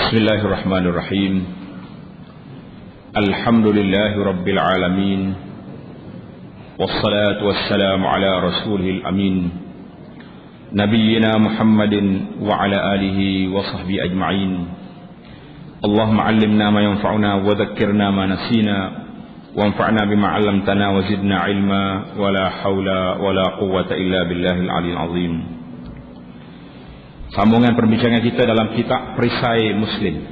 Bismillahirrahmanirrahim. Alhamdulillahi rabbil alamin. Wassalatu wassalamu ala rasulihil amin, nabiyyina Muhammadin wa ala alihi wa sahbihi ajma'in. Allahumma 'allimna ma yanfa'una wa dhakkirna ma nasina wanfa'na bima 'allamtana wa zidna 'ilma wa la haula wa la quwwata illa billahil 'aliyyil 'azim. Sambungan perbincangan kita dalam kitab Perisai Muslim,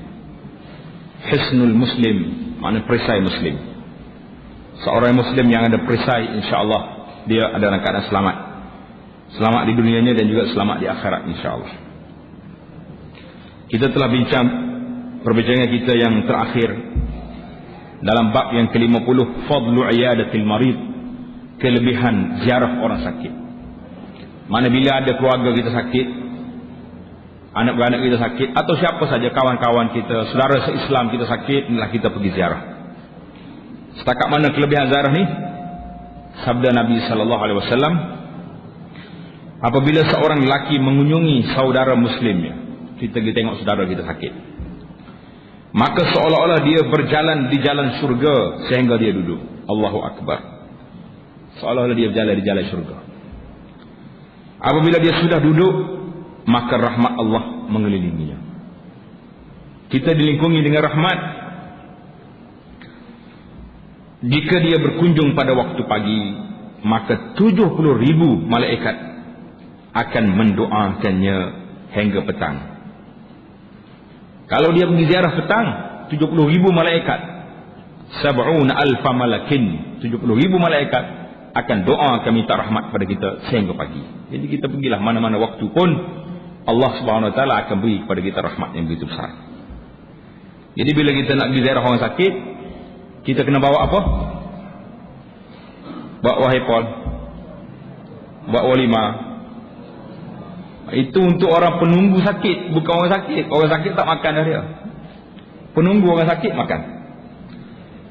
Hisnul Muslim, makna perisai Muslim. Seorang Muslim yang ada perisai, insyaAllah dia ada dalam keadaan selamat. Selamat di dunianya dan juga selamat di akhirat, insyaAllah. Kita telah bincang perbincangan kita yang terakhir dalam bab yang ke-50, Fadlu Iyadatil Marid, kelebihan ziarah orang sakit. Mana bila ada keluarga kita sakit, anak-anak kita sakit, atau siapa saja kawan-kawan kita, saudara se-Islam kita sakit, inilah kita pergi ziarah. Setakat mana kelebihan ziarah ni? Sabda Nabi sallallahu alaihi wasallam, apabila seorang lelaki mengunjungi saudara muslimnya, kita pergi tengok saudara kita sakit, maka seolah-olah dia berjalan di jalan syurga sehingga dia duduk. Allahu Akbar. Seolah-olah dia berjalan di jalan syurga. Apabila dia sudah duduk, maka rahmat Allah mengelilinginya. Kita dilingkungi dengan rahmat. Jika dia berkunjung pada waktu pagi, maka 70,000 malaikat akan mendoakannya hingga petang. Kalau dia pergi ziarah petang, 70,000 malaikat, 70,000 malakin, 70,000 malaikat akan doa, akan minta rahmat pada kita sehingga pagi. Jadi kita pergilah mana-mana waktu pun, Allah Subhanahu Wa Taala akan beri kepada kita rahmat yang begitu besar. Jadi bila kita nak pergi ziarah orang sakit, kita kena bawa apa? Bawa haipol, bawa lima. Itu untuk orang penunggu sakit, bukan orang sakit. Orang sakit tak makan dah dia. Penunggu orang sakit makan.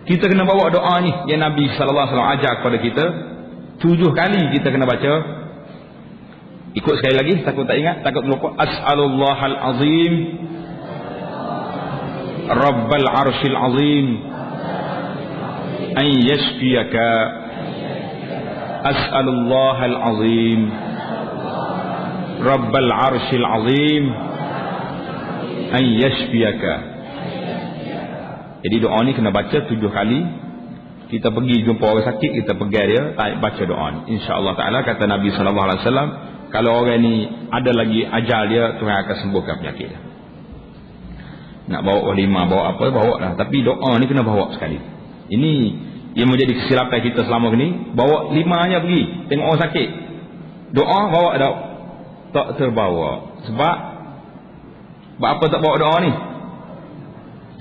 Kita kena bawa doa ni yang Nabi sallallahu alaihi wasallam ajar kepada kita. 7 kali kita kena baca. Ikut sekali lagi, takut tak ingat, takut lupa. As'alullahal azim Rabbal arshil azim an yashfiyaka. As'alullahal azim Rabbal arshil azim an yashfiyaka. Jadi doa ni kena baca 7 kali. Kita pergi jumpa orang sakit, kita pegang dia, baca doa ni. InsyaAllah ta'ala, kata Nabi SAW, kalau orang ni ada lagi ajal dia, Tuhan akan sembuhkan penyakit dia. Nak bawa walimah, bawa apa, bawa lah. Tapi doa ni kena bawa sekali. Ini yang menjadi kesilapan kita selama ni. Bawa 5 hanya pergi tengok orang sakit, doa bawa tak terbawa. Sebab apa tak bawa doa ni?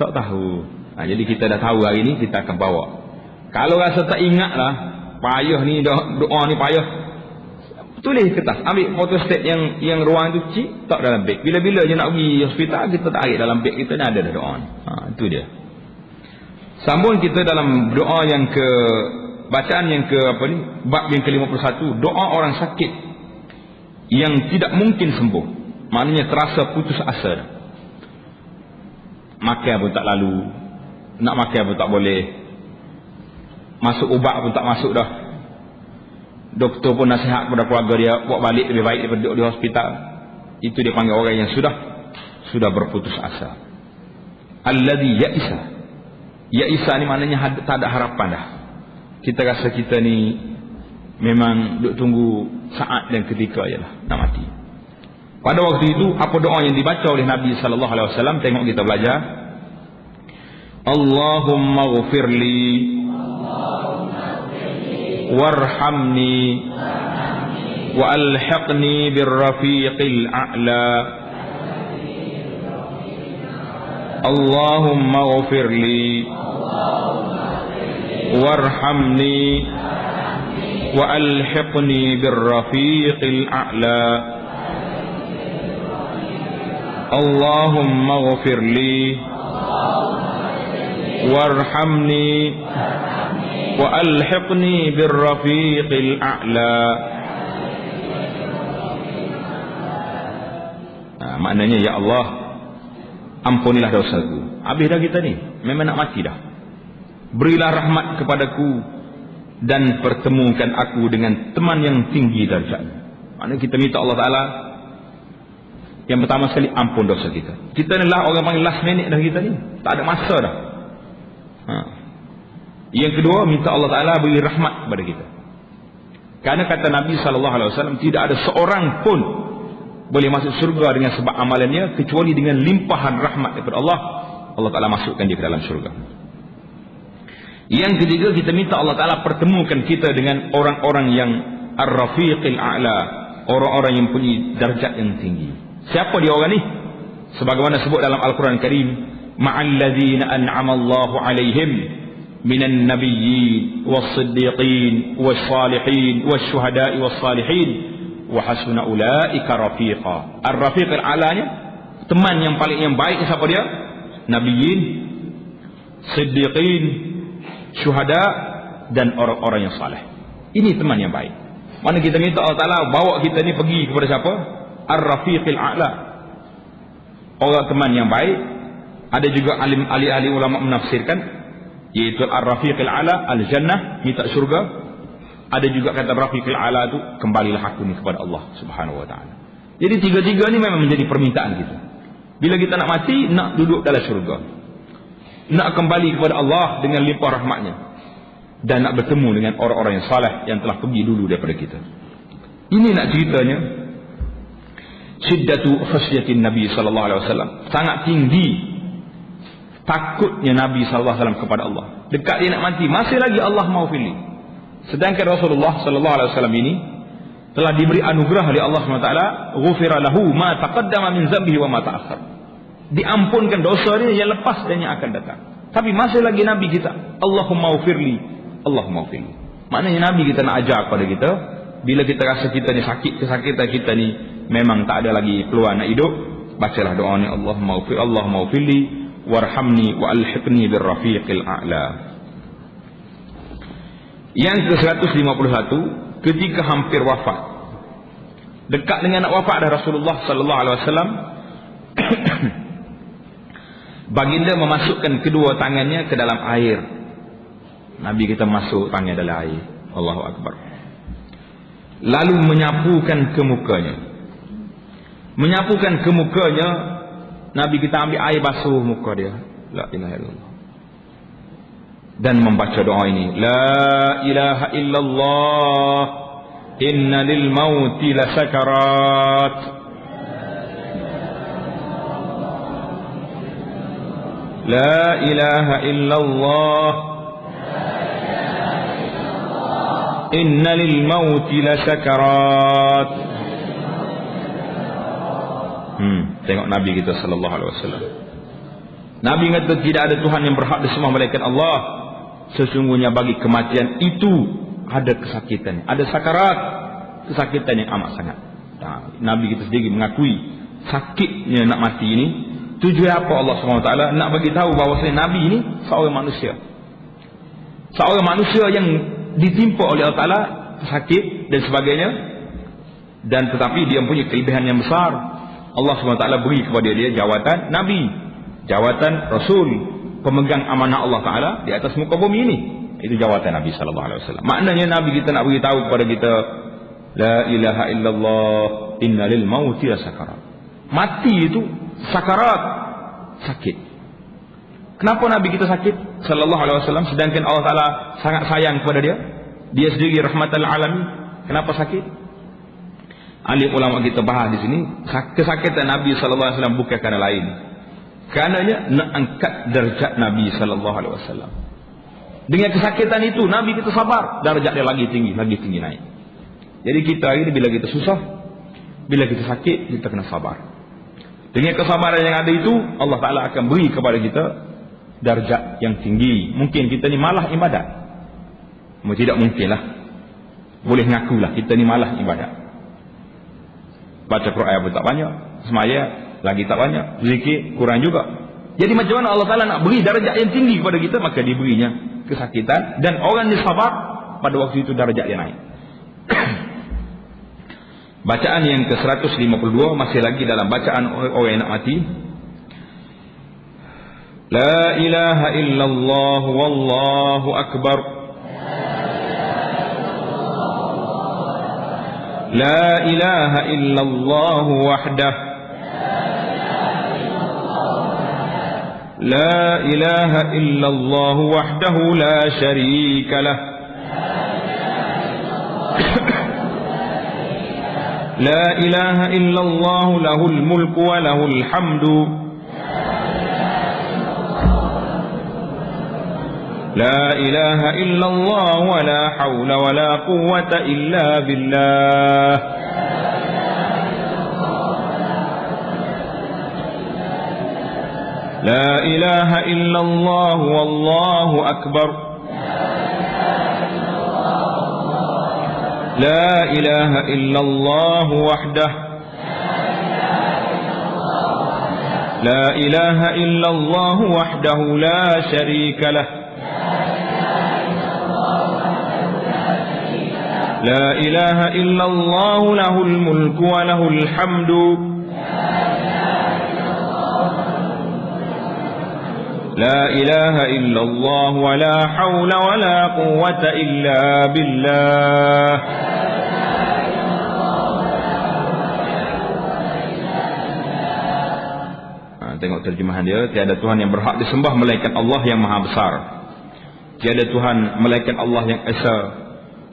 Tak tahu. Jadi kita dah tahu hari ni, kita akan bawa. Kalau rasa tak ingat lah, payah ni, doa ni payah, tulis kertas, ambil photostat yang ruang tu kecil, tak dalam beg. Bila-bila je nak pergi hospital, kita tarik dalam beg kita, dah ada dah doa ni. Itu dia. Sambung kita dalam doa yang ke, bacaan yang ke apa ni, bab yang ke-51, doa orang sakit yang tidak mungkin sembuh, maknanya terasa putus asa dah. Makan pun tak lalu, nak makan pun tak boleh, masuk ubat pun tak masuk dah. Doktor pun nasihat kepada keluarga dia, buat balik lebih baik daripada duduk di hospital. Itu dia panggil orang yang sudah berputus asa. Alladhi ya'isa. Ya'isa ni maknanya tak ada harapan dah. Kita rasa kita ni memang duk tunggu saat dan ketika je lah nak mati. Pada waktu itu, apa doa yang dibaca oleh Nabi sallallahu alaihi wasallam? Tengok kita belajar. Allahumma ghfirli warhamni wa alhiqni birrafiqil a'la. Allahumma ghfirli warhamni wa alhiqni birrafiqil a'la. Allahumma ghfirli warhamni wa alhiqni birrafiqil a'la. Maknanya, ya Allah, ampunilah dosaku. Habis dah kita ni, memang nak mati dah. Berilah rahmat kepadaku dan pertemukan aku dengan teman yang tinggi darjatnya. Maknanya kita minta Allah Ta'ala yang pertama sekali ampun dosa kita. Kita ni lah orang panggil last minute dah kita ni, tak ada masa dah. Yang kedua, minta Allah Ta'ala beri rahmat kepada kita. Kerana kata Nabi SAW, tidak ada seorang pun boleh masuk surga dengan sebab amalannya kecuali dengan limpahan rahmat daripada Allah. Allah Ta'ala masukkan dia ke dalam surga. Yang ketiga, kita minta Allah Ta'ala pertemukan kita dengan orang-orang yang ar-rafiqil a'la, orang-orang yang punya darjat yang tinggi. Siapa dia orang ni? Sebagaimana sebut dalam Al-Quran Karim, ma'alladzina an'amallahu alaihim minan nabiyyin was-siddiqin was-salihin was-syuhada'i was-salihin wa hasuna ulaika rafiqa. Ar-rafiqil a'lanya, teman yang paling yang baik siapa dia? Nabiyyin, siddiqin, syuhada dan orang-orang yang saleh. Ini teman yang baik. Mana kita minta Allah Ta'ala bawa kita ni pergi kepada siapa? Ar-rafiqil a'la, orang teman yang baik. Ada juga ahli ulama menafsirkan, yaitu ar-rafiqil a'la al-jannah, minta syurga. Ada juga kata rafiqil a'la tu, kembalilah aku ni kepada Allah Subhanahu wa ta'ala. Jadi tiga-tiga ni memang menjadi permintaan kita. Bila kita nak mati, nak duduk dalam syurga, nak kembali kepada Allah dengan limpah rahmatnya, dan nak bertemu dengan orang-orang yang saleh yang telah pergi dulu daripada kita. Ini nak ceritanya syiddatu khasyatin Nabi sallallahu alaihi wasallam, sangat tinggi takutnya Nabi sallallahu alaihi wasallam kepada Allah. Dekat dia nak mati, masih lagi Allah maghfirli. Sedangkan Rasulullah sallallahu alaihi wasallam ini telah diberi anugerah oleh Allah SWT, ghufira lahu ma taqaddama min zambihi wa ma ta'akhkhar. Diampunkan dosa dia yang lepas dan yang akan datang. Tapi masih lagi Nabi kita, Allahumma ghfirli, Allahumma ghfirli. Maknanya Nabi kita nak ajar kepada kita, bila kita rasa kita ni sakit, kesakitan kita ni memang tak ada lagi peluang nak hidup, bacalah doa ni, Allahumma ghfirli warhamni wa alhiqni birrafiqil a'la. Yang ke-151, ketika hampir wafat, dekat dengan nak wafat dah Rasulullah sallallahu alaihi wasallam, baginda memasukkan kedua tangannya ke dalam air. Nabi kita masuk tangan dalam air, Allahu akbar. Lalu menyapukan ke mukanya. Menyapukan ke mukanya, Nabi kita ambil air basuh muka dia, la ilaha illallah, dan membaca doa ini, la ilaha illallah inna lil mauti lasakarat. La ilaha illallah inna lil mauti lasakarat. Tengok Nabi kita sallallahu alaihi wasallam. Nabi kata tidak ada Tuhan yang berhak disembah melainkan Allah. Sesungguhnya bagi kematian itu ada kesakitan, ada sakarat, kesakitan yang amat sangat. Nabi kita sendiri mengakui sakitnya nak mati ini. Tujuan apa Allah SWT? Nak bagi tahu bahawa Nabi ini seorang manusia. Seorang manusia yang ditimpa oleh Allah Ta'ala sakit dan sebagainya, dan tetapi dia mempunyai kelebihan yang besar. Allah SWT beri kepada dia jawatan Nabi, jawatan Rasul, pemegang amanah Allah Ta'ala di atas muka bumi ini. Itu jawatan Nabi SAW. Maknanya Nabi kita nak beritahu kepada kita, la ilaha illallah inna lil mauti lasakarat. Mati itu sakarat, sakit. Kenapa Nabi kita sakit sallallahu alaihi wasallam, sedangkan Allah Ta'ala sangat sayang kepada dia? Dia sendiri rahmatan lil alamin. Kenapa sakit? Ahli ulama kita bahas di sini, kesakitan Nabi sallallahu alaihi wasallam bukan kerana lain. Karenanya nak angkat darjat Nabi sallallahu alaihi wasallam. Dengan kesakitan itu Nabi kita sabar, darjat dia lagi tinggi naik. Jadi kita hari ini bila kita susah, bila kita sakit, kita kena sabar. Dengan kesabaran yang ada itu, Allah Ta'ala akan beri kepada kita darjat yang tinggi. Mungkin kita ni malah ibadat, tidak mungkinlah, boleh ngakulah kita ni malah ibadat. Baca Quran pun tak banyak, semaya lagi tak banyak, zikir kurang juga. Jadi macam mana Allah Ta'ala nak beri darjat yang tinggi kepada kita? Maka diberinya kesakitan, dan orang yang sabar pada waktu itu darjat dia naik. Bacaan yang ke-152 masih lagi dalam bacaan orang yang nak mati. La ilaha illallah wallahu akbar. La ilaha illallah wahdah. La ilaha illallah wahdahu la syarika lah. La ilaha illallah lahul mulku wa lahul hamdu. La ilaha illallah wa la hawla wa la quwwata illa billah. La ilaha illallah wallahu akbar. La ilaha illallah wahdah. La ilaha illallah wahdahu la syarika lah. La ilaha illallah lahul mulku wa lahul hamdu. La ilaha illallah wa la hawla wa la quwwata illa billah. Tengok terjemahan dia. Tiada Tuhan yang berhak disembah melainkan Allah yang maha besar. Tiada Tuhan melainkan Allah yang esa.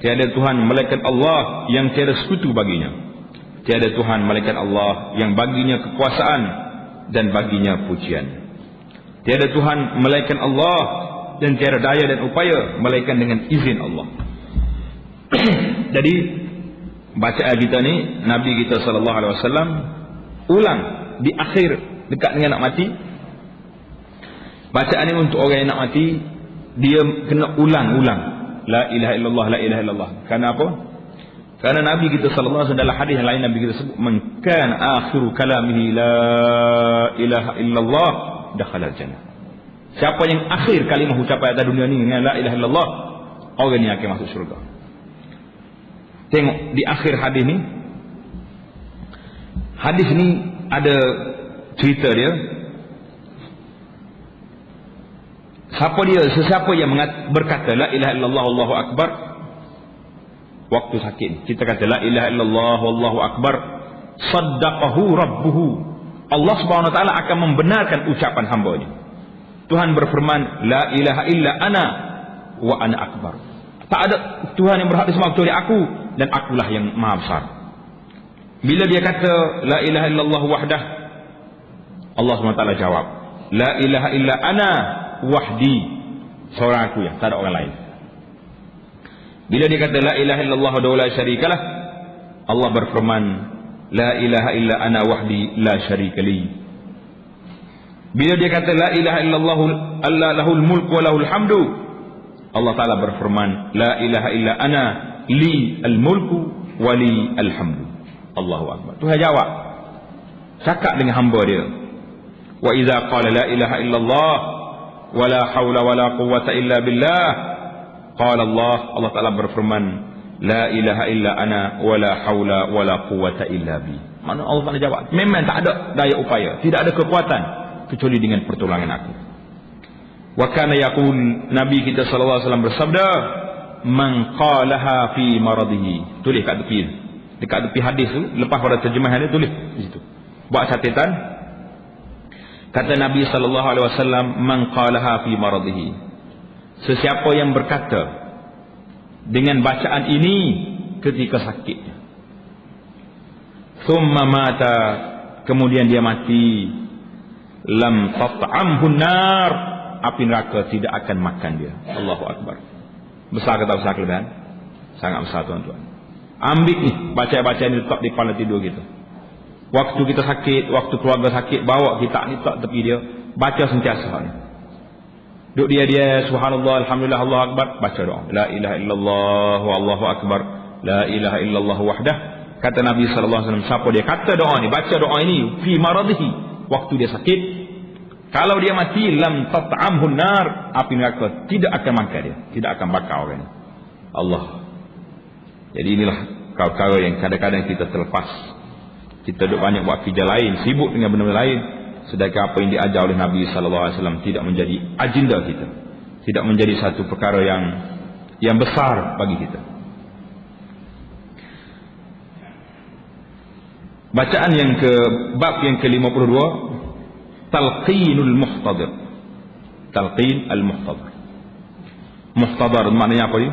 Tiada Tuhan melainkan Allah yang tiada sekutu baginya. Tiada Tuhan melainkan Allah yang baginya kekuasaan dan baginya pujian. Tiada Tuhan melainkan Allah dan tiada daya dan upaya melainkan dengan izin Allah. Jadi bacaan kita ni, Nabi kita sallallahu alaihi wasallam ulang di akhir dekat dengan nak mati. Bacaan ni untuk orang yang nak mati, dia kena ulang-ulang. La ilaha illallah, la ilaha illallah. Kerana apa? Kerana Nabi kita sallallahu alaihi wasallam dalam hadis yang lain Nabi kita sebut, "Man kana akhiru kalamihi la ilaha illallah dakhala jannah." Siapa yang akhir kalimah ucapan atas dunia ni dengan la ilaha illallah, orang ni akan masuk syurga. Tengok di akhir hadis ni. Hadis ni ada cerita dia. Sesiapa yang berkata la ilaha illallah wallahu akbar waktu sakit, kita kata la ilaha illallah wallahu akbar, saddaqahu rabbuhu, Allah Subhanahu wa taala akan membenarkan ucapan hamba-Nya. Tuhan berfirman, la ilaha illa ana wa ana akbar. Tak ada Tuhan yang berhak disembah kecuali aku, dan akulah yang maha besar. Bila dia kata la ilaha illallah wahdah, Allah Subhanahu wa taala jawab, la ilaha illa ana wahdi, seorang aku ya, tak ada orang lain. Bila dia kata la ilaha illallah wa la syarikalah, Allah berfirman, la ilaha illa ana wahdi la syarika li. Bila dia kata la ilaha illallah lahul mulku wa lahul hamdu, Allah taala berfirman, la ilaha illa ana li al mulku wa li al hamdu. Allahu akbar. Tuhan jawab, cakap dengan hamba dia. Wa idza qala la ilaha illallah wa la haula wa la quwwata illa billah, qala Allah taala berfirman, la ilaha illa ana wa la haula wa la quwwata illa bi. Mana Allah taala jawab, memang tak ada daya upaya, tidak ada kekuatan kecuali dengan pertolongan aku. Wa kana yaqul, Nabi kita sallallahu alaihi wasallam bersabda, man qalaha fi maradihi. Tulis kat tepi, dekat tepi hadis tu, lepas pada terjemahan dia tulis di situ. Buat catatan. Kata Nabi sallallahu alaihi wasallam, man qalaha fi maradihi. Sesiapa yang berkata dengan bacaan ini ketika sakitnya, thumma mata, kemudian dia mati, lam tat'amhu nar, api neraka tidak akan makan dia. Allahu akbar. Besar ke tak besar kelebihan? Sangat besar tuan-tuan. Ambil ni bacaan-bacaan ni letak di kepala tidur kita. Waktu kita sakit, waktu keluarga sakit, bawa kita ni letak tepi dia, baca sentiasa ni. Duduk dia subhanallah, alhamdulillah, Allahu akbar, baca doa la ilaha illallah wallahu akbar, la ilaha illallah wahdah. Kata Nabi sallallahu alaihi wasallam, siapa dia kata doa ni, baca doa ini fi maradihi, waktu dia sakit, kalau dia mati, lam tat'amhu nar, api neraka tidak akan makan dia, tidak akan bakar orang ni. Allah. Jadi inilah perkara yang kadang-kadang kita terlepas. Kita duduk banyak buat kerja lain, sibuk dengan benda-benda lain, sedangkan apa yang diajar oleh Nabi sallallahu alaihi wasallam tidak menjadi agenda kita, tidak menjadi satu perkara yang besar bagi kita. Bacaan yang bab yang ke-52, talqinul muhtadir. Talqin al-muhtadir. Muhtadir maknanya apa dia?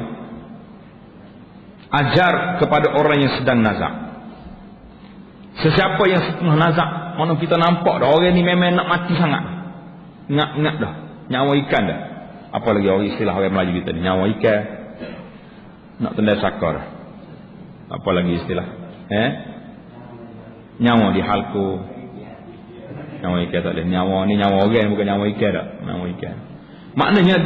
Ajar kepada orang yang sedang nazak. Sesiapa yang setengah nazak, mana kita nampak dah orang ni memang nak mati sangat. Ngap dah, nyawa ikan dah. Apa lagi orang istilah orang Melayu kita ni, nyawa ikan nak tendai sakar. Apa lagi istilah? Nyawa di halku. Nyawa ikan tak boleh. Nyawa ni nyawa orang, bukan nyawa ikan tak. Nyawa ikan. Maknanya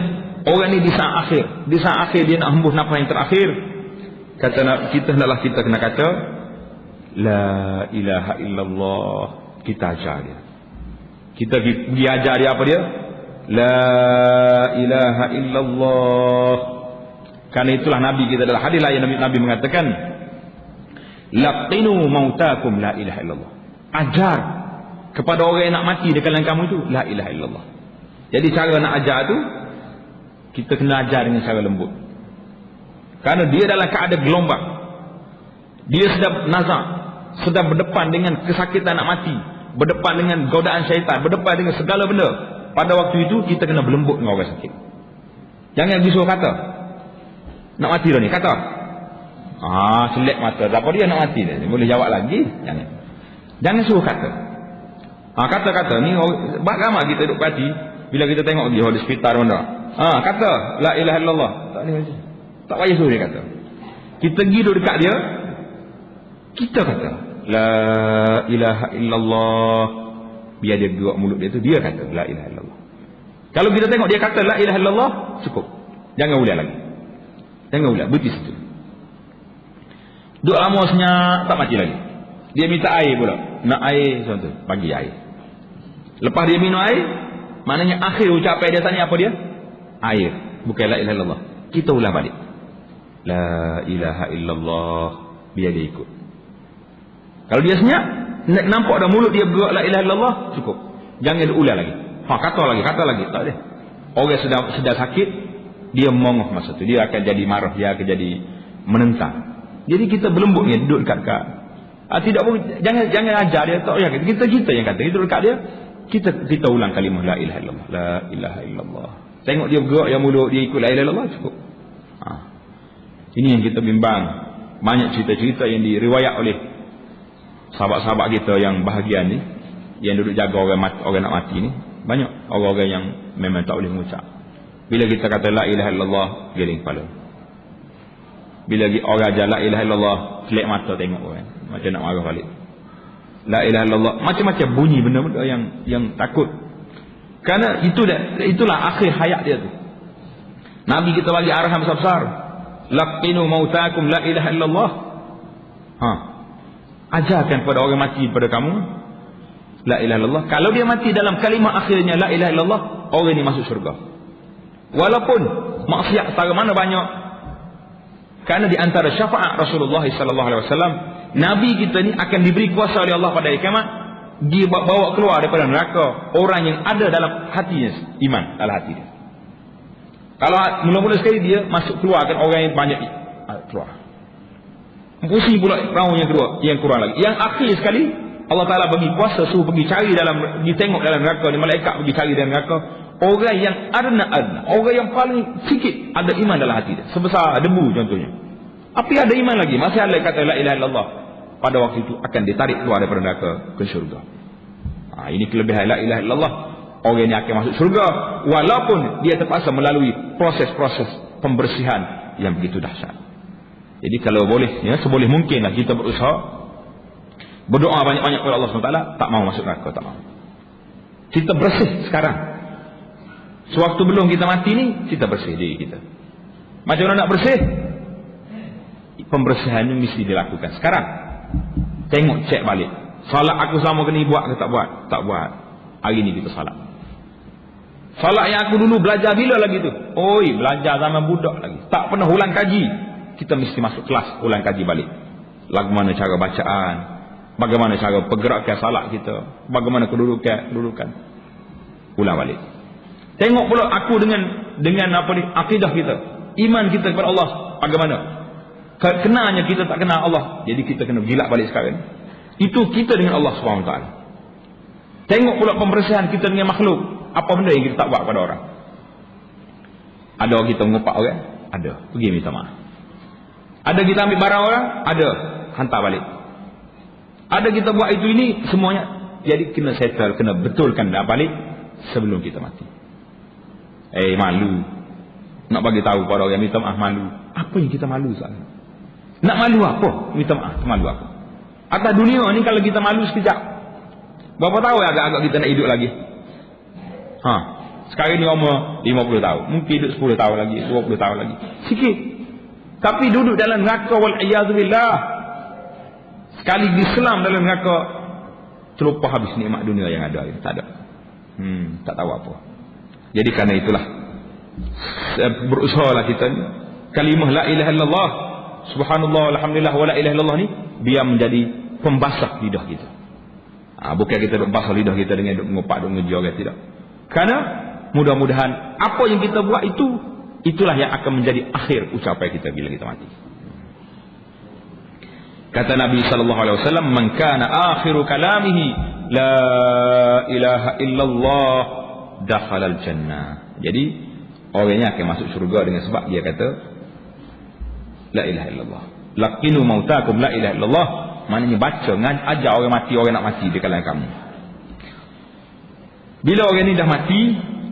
orang ni di saat akhir dia nak hembus nafas yang terakhir. Kita kena kata la ilaha illallah. Kita ajar dia. Kita pergi ajar dia apa dia? La ilaha illallah. Karena itulah Nabi kita dalam hadis lain Nabi mengatakan, laqinu mautakum la ilaha illallah. Ajar kepada orang yang nak mati di kalangan kamu itu la ilaha illallah. Jadi cara nak ajar tu kita kena ajar dengan cara lembut. Karena dia dalam keadaan gelombang. Dia sedang nazak, sedang berdepan dengan kesakitan nak mati, berdepan dengan godaan syaitan, berdepan dengan segala benda. Pada waktu itu kita kena berlembut dengan orang sakit. Jangan disuruh kata nak mati dah ni, kata selek mata, apa dia nak mati dia? Boleh jawab lagi. Jangan suruh kata. Kata-kata ni bak ramai kita duduk parti bila kita tengok dia di sekitar mana. Kata la ilaha illallah. Tak boleh. Tak payah suruh dia kata. Kita pergi duduk dekat dia, kita kata la ilaha illallah. Biar dia gerak mulut dia tu, dia kata la ilaha illallah. Kalau kita tengok dia kata la ilaha illallah, cukup. Jangan ulang lagi. Jangan ulang, berhenti situ. Duduk lama senyap, tak mati lagi. Dia minta air pula. Nak air, contoh, bagi air. Lepas dia minum air, maknanya akhir ucapan dia tanya apa dia? Air. Bukan la ilaha illallah. Kita ulang balik. La ilaha illallah. Biar dia ikut. Kalau dia senyap, nampak dah mulut dia bergerak la ilaha illallah, cukup. Jangan ulang lagi. Kata lagi. Tak boleh. Orang sedang sakit, dia mongoh masa tu. Dia akan jadi marah, dia akan jadi menentang. Jadi kita berlembutnya duduk dekat. Tidak pun jangan ajar dia, tak payah. Kita yang kata, kita duduk dekat dia, kita ulang kalimah la ilaha illallah. La ilaha illallah. Tengok dia bergerak yang mulut dia ikut la ilaha illallah, cukup. Ini yang kita bimbang. Banyak cerita-cerita yang diriwayat oleh sahabat-sahabat kita yang bahagian ni, yang duduk jaga orang nak mati ni, banyak orang-orang yang memang tak boleh mengucap. Bila kita kata la ilaha illallah, geling kepala. Bila orang ajar la ilaha illallah, selek mata tengok orang, macam nak marah balik. La ilaha illallah, macam-macam bunyi benda-benda yang takut. Kerana itulah akhir hayat dia tu. Nabi kita bagi arahan besar-besar. Laqinu mautakum la ilaha illallah. Ajarkan kepada orang mati pada kamu la ilaha illallah. Kalau dia mati dalam kalimah akhirnya la ilaha illallah, orang ini masuk syurga. Walaupun maksiat setara mana banyak. Kerana di antara syafaat Rasulullah sallallahu alaihi wasallam, nabi kita ni akan diberi kuasa oleh Allah pada hari kiamat, dibawa keluar daripada neraka orang yang ada dalam hatinya iman, dalam hati dia. Kalau mula-mula sekali dia masuk keluarkan orang yang banyak keluar. Pusing pula round yang kedua, yang kurang lagi. Yang akhir sekali Allah Taala bagi kuasa suruh pergi cari ditengok dalam neraka ni, malaikat pergi cari dalam neraka orang yang adna, orang yang paling sikit ada iman dalam hati dia, sebesar debu contohnya. Tapi ada iman lagi, masih ada kata la ilaha illallah. Pada waktu itu akan ditarik keluar daripada neraka ke syurga. Ini kelebihan la ilaha illallah. Orang ini akan masuk syurga walaupun dia terpaksa melalui proses-proses pembersihan yang begitu dahsyat. Jadi kalau boleh, seboleh mungkinlah kita berusaha berdoa banyak-banyak kepada Allah SWT, tak mau masuk neraka, tak mau. Kita bersih sekarang. Sewaktu belum kita mati ni, kita bersih diri kita. Macam mana nak bersih? Pembersihan ini mesti dilakukan sekarang. Tengok, cek balik. Salat aku selama ni buat ke tak buat? Tak buat. Hari ni kita salat. Salat yang aku dulu belajar bila lagi tu? Belajar zaman budak lagi. Tak pernah ulang kaji. Kita mesti masuk kelas ulang kaji balik. Lagu mana cara bacaan, Bagaimana cara pergerakan salat kita, bagaimana kedudukan. Ulang balik. Tengok pula aku dengan apa ni, akidah kita, iman kita kepada Allah bagaimana. Kenanya kita tak kenal Allah, jadi kita kena gilak balik sekarang. Itu kita dengan Allah SWT. Tengok pula pembersihan kita dengan makhluk. Apa benda yang kita tak buat pada orang? Ada kita mengupak orang? Ada. Pergi minta maaf. Ada kita ambil barang orang? Ada. Hantar balik. Ada kita buat itu ini, semuanya. Jadi kena settle, kena betulkan dah balik sebelum kita mati. Malu. Nak bagi tahu pada orang minta maaf, malu. Apa yang kita malu sekarang? Nak malu apa? Minta maaf, malu apa? Atas dunia ni kalau kita malu sekejap, berapa tahun agak-agak kita nak hidup lagi? Sekarang ni umur 50 tahun. Mungkin hidup 10 tahun lagi, 20 tahun lagi. Sikit. Tapi duduk dalam neraka wal-iyadzubillah. Sekali Islam dalam neraka, terlupa habis nikmat dunia yang ada. Tak ada. Tak tahu apa. Jadi kerana itulah, berusahalah kita ni. Kalimah la ilaha illallah, subhanallah, alhamdulillah, wa la ilaha illallah ni, biar menjadi pembasah lidah kita. Bukan kita duk basah lidah kita dengan duk mengupak, duk ngejar, tidak. Kerana mudah-mudahan apa yang kita buat itu, itulah yang akan menjadi akhir ucapan kita bila kita mati. Kata Nabi SAW, man kana akhiru kalamihi la ilaha illallah dakhalal jannah. Jadi orangnya akan masuk syurga dengan sebab dia kata la ilaha illallah. Laqinu mautakum la ilaha illallah. Maknanya baca, ajar orang mati, orang nak mati di kalangan kamu. Bila orang ni dah mati,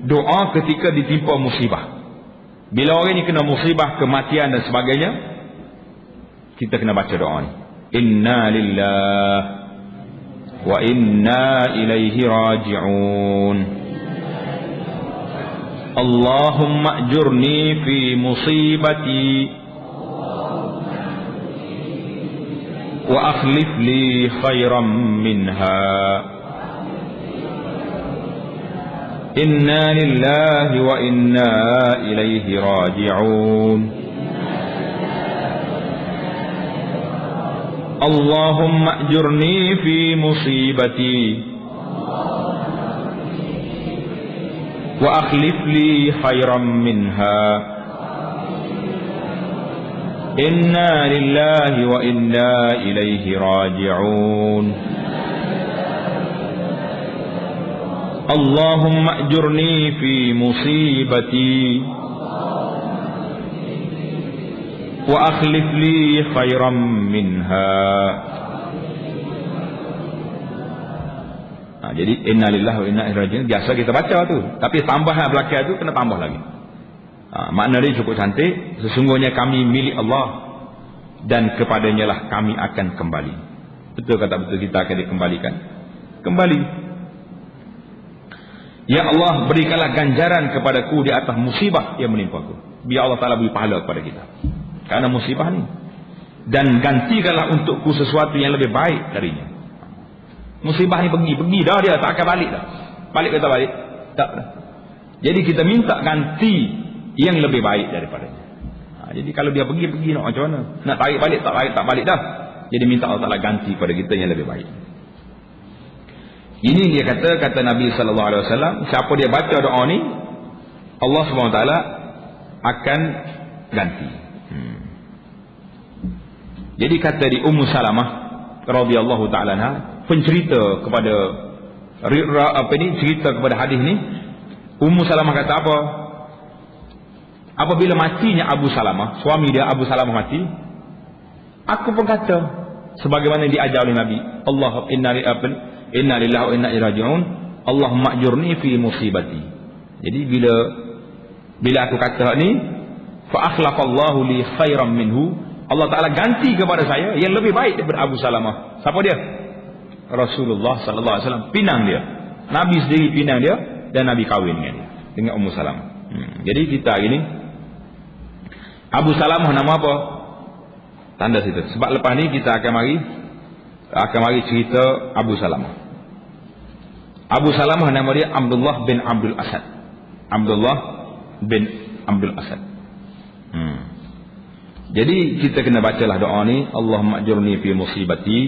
doa ketika ditimpa musibah. Bila orang ni kena musibah, kematian dan sebagainya, kita kena baca doa ni. Inna lillahi wa inna ilaihi raji'un. Allahumma ajurni fi musibati wa akhlif li khairan minha. Inna lillahi wa inna ilaihi raji'un. Allahumma ajurni fi musibati wa akhlif li khairan minha. Inna lillahi wa inna ilaihi raji'un. Allahumma ajurni fi musibati wa akhlif li khairan minha. Jadi inna lillahi wa inna ilaihi raji'un biasa kita baca tu, tapi tambahan belakang tu kena tambah lagi. Makna dia cukup cantik. Sesungguhnya kami milik Allah dan kepadanya lah kami akan kembali. Betul kata betul, kita akan dikembalikan. Kembali. Ya Allah, berikanlah ganjaran kepadaku di atas musibah yang menimpaku. Biar Allah Ta'ala beri pahala kepada kita karena musibah ni. Dan gantikanlah untukku sesuatu yang lebih baik darinya. Musibah ni pergi dah, dia tak akan balik dah. Balik kata balik? Tak dah. Jadi kita minta ganti yang lebih baik daripadanya. Jadi kalau dia pergi nak macam mana? Nak tarik balik tak balik dah. Jadi minta Allah Ta'ala ganti pada kita yang lebih baik. Ini dia kata Nabi SAW, siapa dia baca doa ni, Allah SWT akan ganti. Jadi kata di Ummu Salamah radhiyallahu ta'ala anha, pencerita kepada cerita kepada hadis ni, Ummu Salamah kata apa? Apabila matinya Abu Salamah, suami dia Abu Salamah mati, aku pun kata sebagaimana diajar oleh Nabi, inna lillahi wa inna ilaihi raji'un. Allahumma ajurni fi musibati. Jadi bila aku kata ni, fa akhlafallahu li khairan minhu, Allah Ta'ala ganti kepada saya yang lebih baik daripada Abu Salamah. Siapa dia? Rasulullah sallallahu alaihi wasallam. Pinang dia. Nabi sendiri pinang dia dan Nabi kahwin dengan dia, dengan Ummu Salamah. Jadi kita hari ni Abu Salamah nama apa? Tanda situ. Sebab lepas ni kita akan mari cerita Abu Salamah. Abu Salamah nama dia Abdullah bin Abdul Asad. Abdullah bin Abdul Asad. Jadi kita kena bacalah doa ni, Allahumma ajurni fi musibati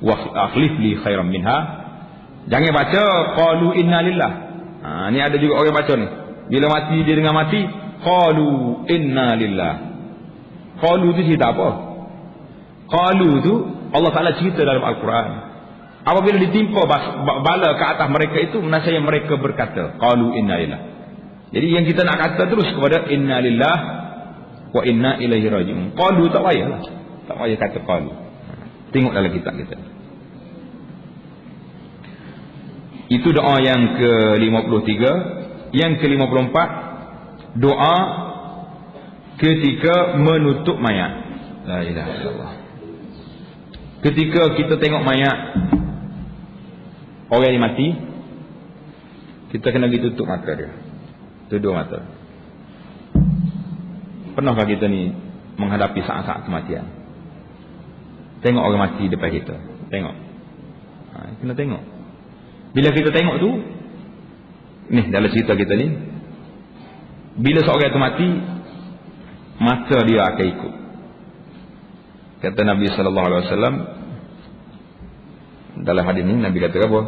wa akhlif li khairan minha. Jangan baca qalu inna lillah. Ni ada juga orang baca ni. Bila mati dia dengar mati, qalu inna lillah. Qalu tu cerita apa? Qalu tu Allah Taala cerita dalam Al-Quran. Apabila ditimpa bala ke atas mereka itu, menasaya mereka berkata qalu inna lillah. Jadi yang kita nak kata terus kepada inna lillah wa inna ilaihi raji'un. Qalu tak payahlah. Tak payah kata qalu. Tengok dalam kitab kita. Itu doa yang ke-53. Yang ke-54, doa ketika menutup mayat. La ilaha illallah. Ketika kita tengok mayat orang yang mati, kita kena pergi tutup mata dia. Tutup mata. Pernahkah kita ni menghadapi saat-saat kematian? Tengok orang mati depan kita. Tengok. Kena tengok. Bila kita tengok tu, ni dalam cerita kita ni, bila seorang itu mati, mata dia akan ikut. Kata Nabi SAW dalam hadis ni, Nabi kata apa?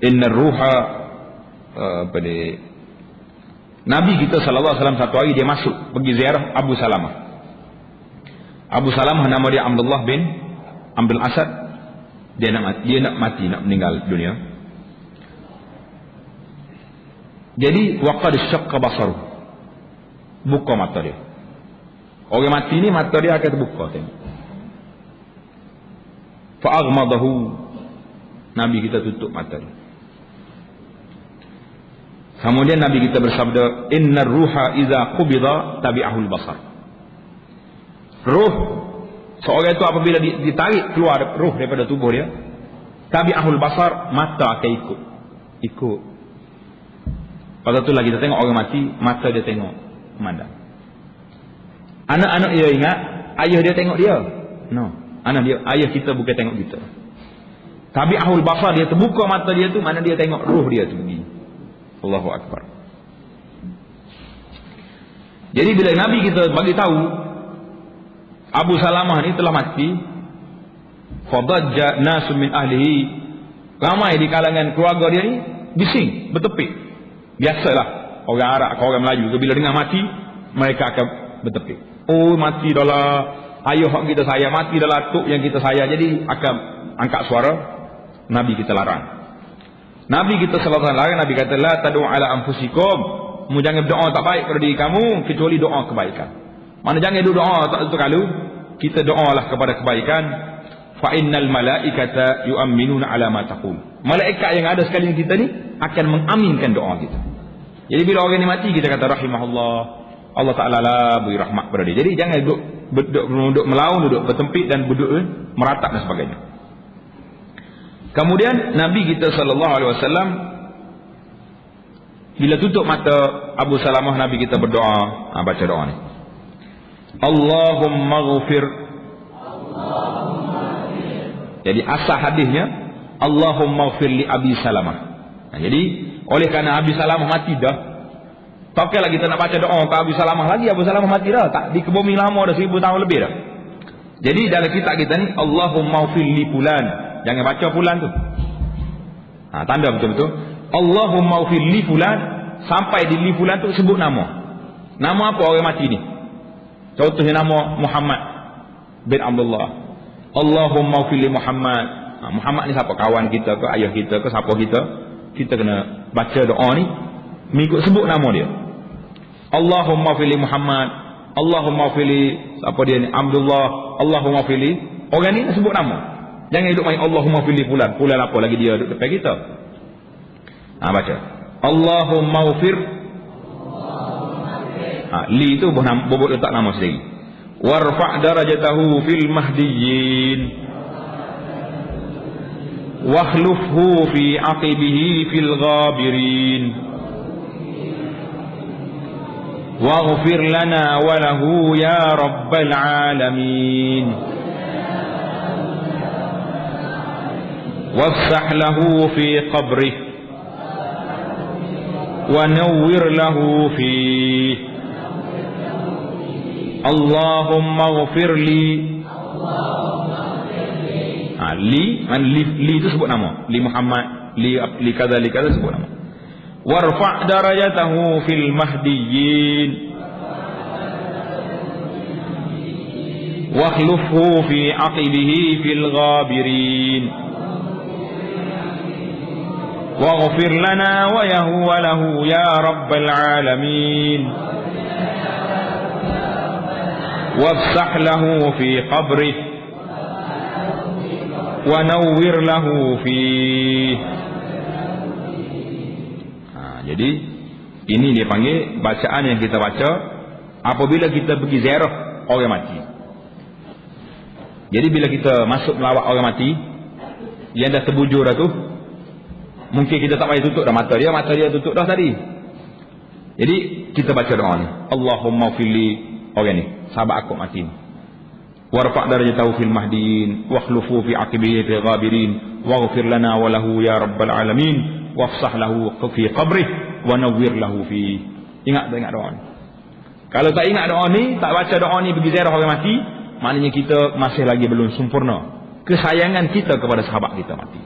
Inna ruha Nabi kita SAW satu hari dia masuk pergi ziarah Abu Salamah. Abu Salamah nama dia Abdullah bin Abdul Asad. Dia nak mati, nak meninggal dunia. Jadi waqad syaqqa basaru, buka mata dia. Orang mati ni mata dia akan terbuka, tengok. Fa aghmadahu, Nabi kita tutup mata dia. Kemudian Nabi kita bersabda, innar ruha iza qubida tabi'ahul basar. Ruh seorang itu apabila ditarik keluar ruh daripada tubuh dia, tabi'ahul basar, mata akan ikut. Pada itulah kita tengok orang mati, mata dia tengok memandang. Anak-anak dia ingat ayah dia tengok dia. No, ayah kita bukan tengok kita. Tabi'ahul basar, dia terbuka mata dia tu, mana dia tengok ruh dia tu pergi. Allahu Akbar. Jadi bila Nabi kita bagi tahu Abu Salamah ni telah mati, fadajja nasu min ahlihi, ramai di kalangan keluarga dia ni bising, bertepik. Biasalah orang Arab, orang Melayu bila dengar mati, mereka akan bertepik. Oh, mati dah lah ayah kita sayang, mati dah lah tok yang kita sayang. Jadi akan angkat suara. Nabi kita larang. Nabi kita sallallahu alaihi wasallam, Nabi kata la tad'u ala anfusikum, mu jangan berdoa tak baik pada diri kamu kecuali doa kebaikan. Mana jangan doa tak kalau kita doalah kepada kebaikan. Fa innal malaikata yu'minuna ala ma taqul. Malaikat yang ada sekalian kita ni akan mengaminkan doa kita. Jadi bila orang ni mati, kita kata rahimahullah, Allah Taala lah beri rahmat pada dia. Jadi jangan duduk melaun, duduk bertempik dan duduk meratap dan sebagainya. Kemudian Nabi kita sallallahu alaihi wasallam bila tutup mata Abu Salamah, Nabi kita berdoa. Baca doa ni. Allahumma ghfir. Jadi asal hadisnya Allahumma ghfir li Abi Salamah. Jadi oleh kerana Abi Salamah mati dah, tak kira kita nak baca doa ke Abi Salamah lagi. Abu Salamah mati dah, tak di bumi lama dah 1000 tahun lebih dah. Jadi dalam kitab kita ni Allahumma ghfir li fulan. Jangan baca fulan tu. Tanda betul-betul. Allahumma ghfir li fulan, sampai di li fulan tu sebut nama. Nama apa orang mati ni? Contohnya nama Muhammad bin Abdullah. Allahumma ghfir li Muhammad. Muhammad ni siapa? Kawan kita ke, ayah kita ke, siapa kita? Kita kena baca doa ni mengikut sebut nama dia. Allahumma ghfir li Muhammad. Allahumma ghfir li siapa dia ni? Abdullah. Allahumma ghfir li. Orang ni sebut nama. Jangan hidup main Allahumma fili fulan. Fulan apa lagi dia duduk depan kita. Baca. Allahumma ghfir. Li itu bobot letak nama sendiri. Warfa' darajatahu fil mahdiyyin. Wakhlufhu fi aqibihi fil ghabirin. Waghfir lana wa lahu ya rabbal alamin. وافسح له في قبره ونور له فيه Allahumma ghfirli. Li itu sebut nama. Li Muhammad, li kaza sebut nama. Warfa' darajatahu fil mahdiyyin wakhlufhu fi aqibihi fil ghabirin waghfir lana wa lahu ya rabbal alamin wafsah lahu fi qabrih wa nawwir lahu fi. Jadi ini dia panggil bacaan yang kita baca apabila kita pergi ziarah orang mati. Jadi bila kita masuk melawat orang mati yang dah terbujur dah tu, mungkin kita tak payah tutup dah mata dia tutup dah tadi. Jadi kita baca doa ni, Allahumma fili orang ni, sahabat aku mati ni. Warfa' darajatahu fil mahdiyyin wakhlufu fi aqibihi fil ghabirin waghfir lana wa lahu ya rabbal alamin wafsah lahu fi qabrih wa nawwir lahu fi. Ingat doa ni. Kalau tak ingat doa ni, tak baca doa ni pergi ziarah orang mati, maknanya kita masih lagi belum sempurna kesayangan kita kepada sahabat kita mati.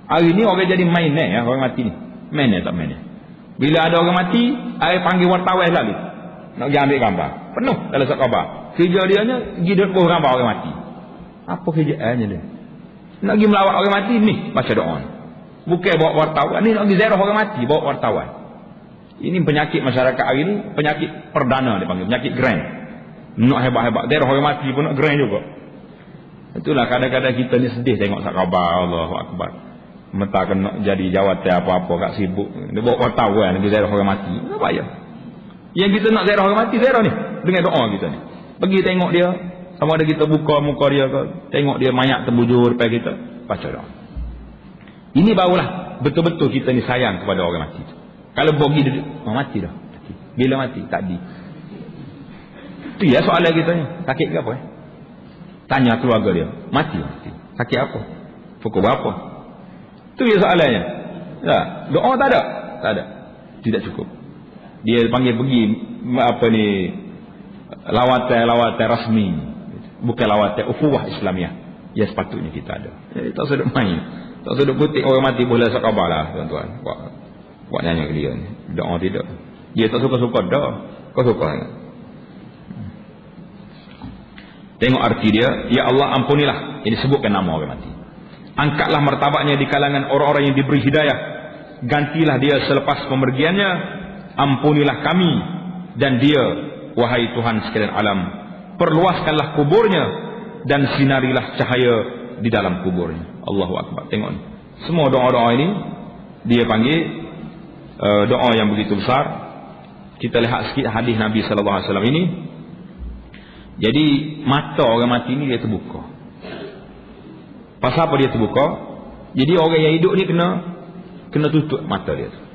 Hari ni orang jadi main orang mati ni. Main tak main. Bila ada orang mati, ai panggil wartawan lalu. Nak pergi ambil gambar. Penuh dalam surat khabar. Kerja dia nya pergi duduk gambar orang mati. Apa kerjaannya dia? Nak pergi melawat orang mati ni, baca doa ni. Bukan bawa wartawan. Ni nak pergi ziarah orang mati, bawa wartawan. Ini penyakit masyarakat hari ni, penyakit perdana dia panggil, penyakit grand. Nak hebat-hebat, ziarah orang mati pun nak grand juga. Itulah kadang-kadang kita ni sedih tengok sak khabar, Allahu akbar. Mentah kena jadi jawatan apa-apa kat sibuk. Dia bawa wartawan pergi ziarah orang mati. Apa payah. Yang kita nak ziarah orang mati, ziarah ni dengan doa kita ni. Pergi tengok dia, sama ada kita buka muka dia ke, tengok dia mayat terbujur depan kita, baca doa. Ini barulah betul-betul kita ni sayang kepada orang mati. Kalau pergi duduk, mati dah. Bila mati? Tadi. Itu ya soalan kita ni. Sakit ke apa? Tanya keluarga dia. Mati. Sakit apa? Pukul berapa? Itu ya soalannya. Ya. Doa tak ada? Tak ada. Tidak cukup. Dia panggil pergi lawatan rasmi. Bukan lawatan ukhuwah Islamiah. Ya sepatutnya kita ada. Jadi tak sedap main. Tak sedap putih orang mati boleh rasa khabar lah tuan-tuan. Buat nyanyi ke dia ni. Doa tidak. Dia tak suka-suka dah. Kau suka. Tengok arti dia. Ya Allah ampunilah. Ini sebutkan nama orang mati. Angkatlah martabatnya di kalangan orang-orang yang diberi hidayah. Gantilah dia selepas pemergiannya. Ampunilah kami dan dia, wahai Tuhan sekalian alam. Perluaskanlah kuburnya dan sinarilah cahaya di dalam kuburnya. Allahu akbar. Tengok ni. Semua doa-doa ini dia panggil doa yang begitu besar. Kita lihat sikit hadis Nabi sallallahu alaihi wasallam ini. Jadi mata orang mati ni dia terbuka. Pasal apa dia terbuka? Jadi orang yang hidup ni kena tutup mata dia tu.